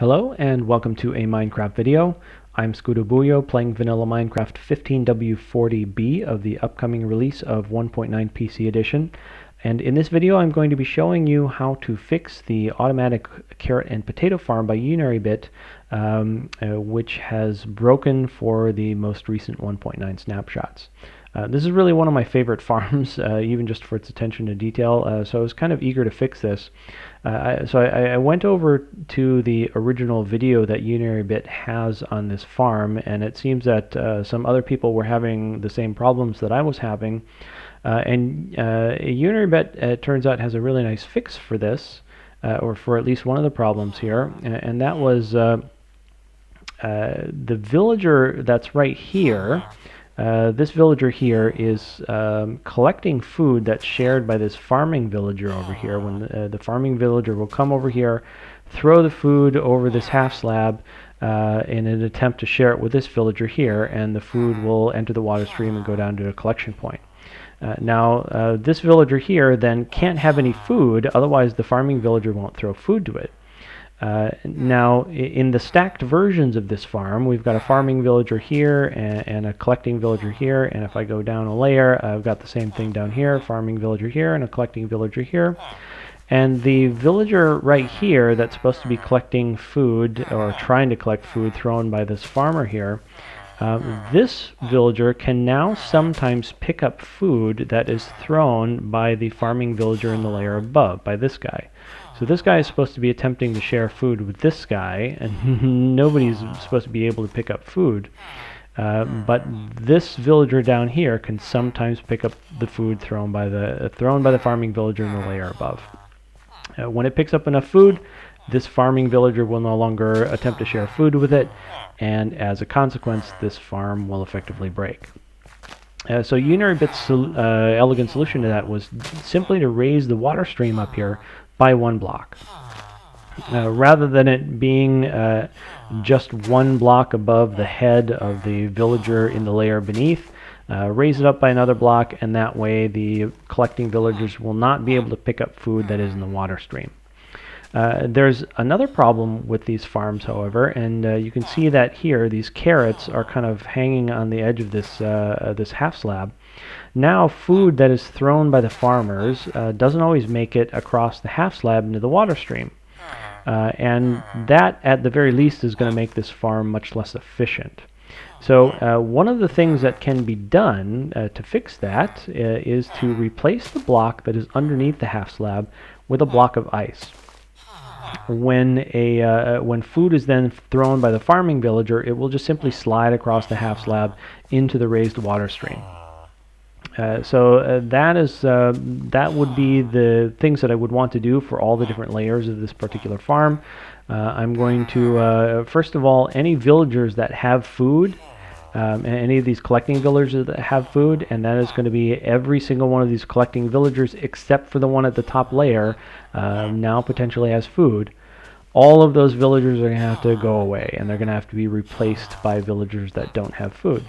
Hello and welcome to a Minecraft video. I'm Scudobuyo playing vanilla Minecraft 15W40B of the upcoming release of 1.9 PC edition. And in this video I'm going to be showing you how to fix the automatic carrot and potato farm by Unary B, which has broken for the most recent 1.9 snapshots. This is really one of my favorite farms, even just for its attention to detail, so I was kind of eager to fix this. I went over to the original video that Unary B has on this farm, and it seems that some other people were having the same problems that I was having. Unary B, it turns out, has a really nice fix for this, or for at least one of the problems here, and that was the villager that's right here. This villager here is collecting food that's shared by this farming villager over here. When the farming villager will come over here, throw the food over this half slab in an attempt to share it with this villager here, and the food will enter the water stream and go down to a collection point. Now, this villager here then can't have any food, otherwise the farming villager won't throw food to it. Now, in the stacked versions of this farm, we've got a farming villager here and a collecting villager here, and if I go down a layer, I've got the same thing down here, farming villager here and a collecting villager here. And the villager right here that's supposed to be collecting food, or trying to collect food thrown by this farmer here, this villager can now sometimes pick up food that is thrown by the farming villager in the layer above, by this guy. So this guy is supposed to be attempting to share food with this guy, and nobody's supposed to be able to pick up food. But this villager down here can sometimes pick up the food thrown by the farming villager in the layer above. When it picks up enough food, this farming villager will no longer attempt to share food with it, and as a consequence, this farm will effectively break. So Unary B's elegant solution to that was simply to raise the water stream up here by one block. Rather than it being just one block above the head of the villager in the layer beneath, raise it up by another block, and that way the collecting villagers will not be able to pick up food that is in the water stream. There's another problem with these farms, however, and you can see that here these carrots are kind of hanging on the edge of this half slab. Now food that is thrown by the farmers doesn't always make it across the half slab into the water stream, and that at the very least is going to make this farm much less efficient. So one of the things that can be done to fix that is to replace the block that is underneath the half slab with a block of ice. When food is then thrown by the farming villager, it will just simply slide across the half slab into the raised water stream. That would be the things that I would want to do for all the different layers of this particular farm. I'm going to, first of all, any villagers that have food, any of these collecting villagers that have food, and that is going to be every single one of these collecting villagers except for the one at the top layer, now potentially has food. All of those villagers are going to have to go away, and they're going to have to be replaced by villagers that don't have food.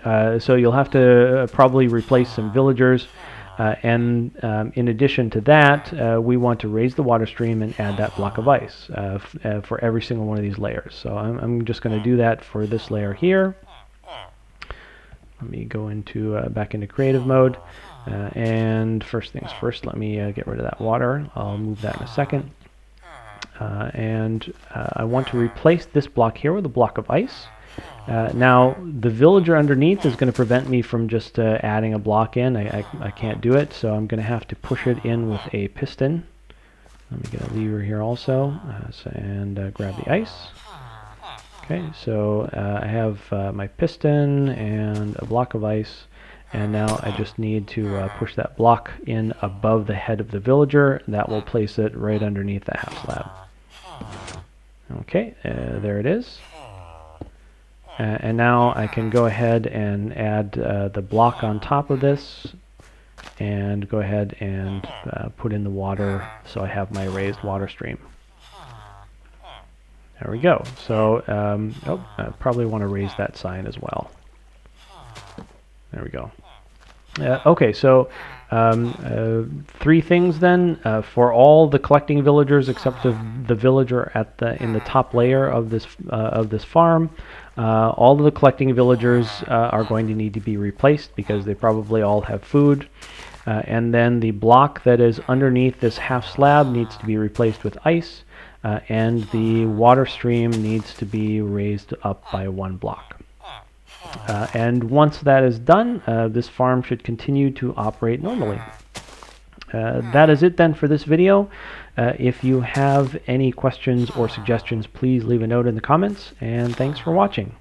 So you'll have to probably replace some villagers, and in addition to that, we want to raise the water stream and add that block of ice for every single one of these layers. So I'm just going to do that for this layer here. Let me go into back into creative mode, and first things first, let me get rid of that water. I'll move that in a second. I want to replace this block here with a block of ice. Now, the villager underneath is going to prevent me from just adding a block in. I can't do it, so I'm going to have to push it in with a piston. Let me get a lever here also, and grab the ice. Okay, so I have my piston and a block of ice, and now I just need to push that block in above the head of the villager. That will place it right underneath the half slab. Okay, there it is. And now I can go ahead and add the block on top of this, and go ahead and put in the water so I have my raised water stream. There we go. So, I probably want to raise that sign as well. There we go. Okay, so three things then for all the collecting villagers except the villager at the in the top layer of this farm. All of the collecting villagers are going to need to be replaced because they probably all have food. And then the block that is underneath this half slab needs to be replaced with ice, and the water stream needs to be raised up by one block. And once that is done, this farm should continue to operate normally. That is it then for this video. If you have any questions or suggestions, please leave a note in the comments, and thanks for watching.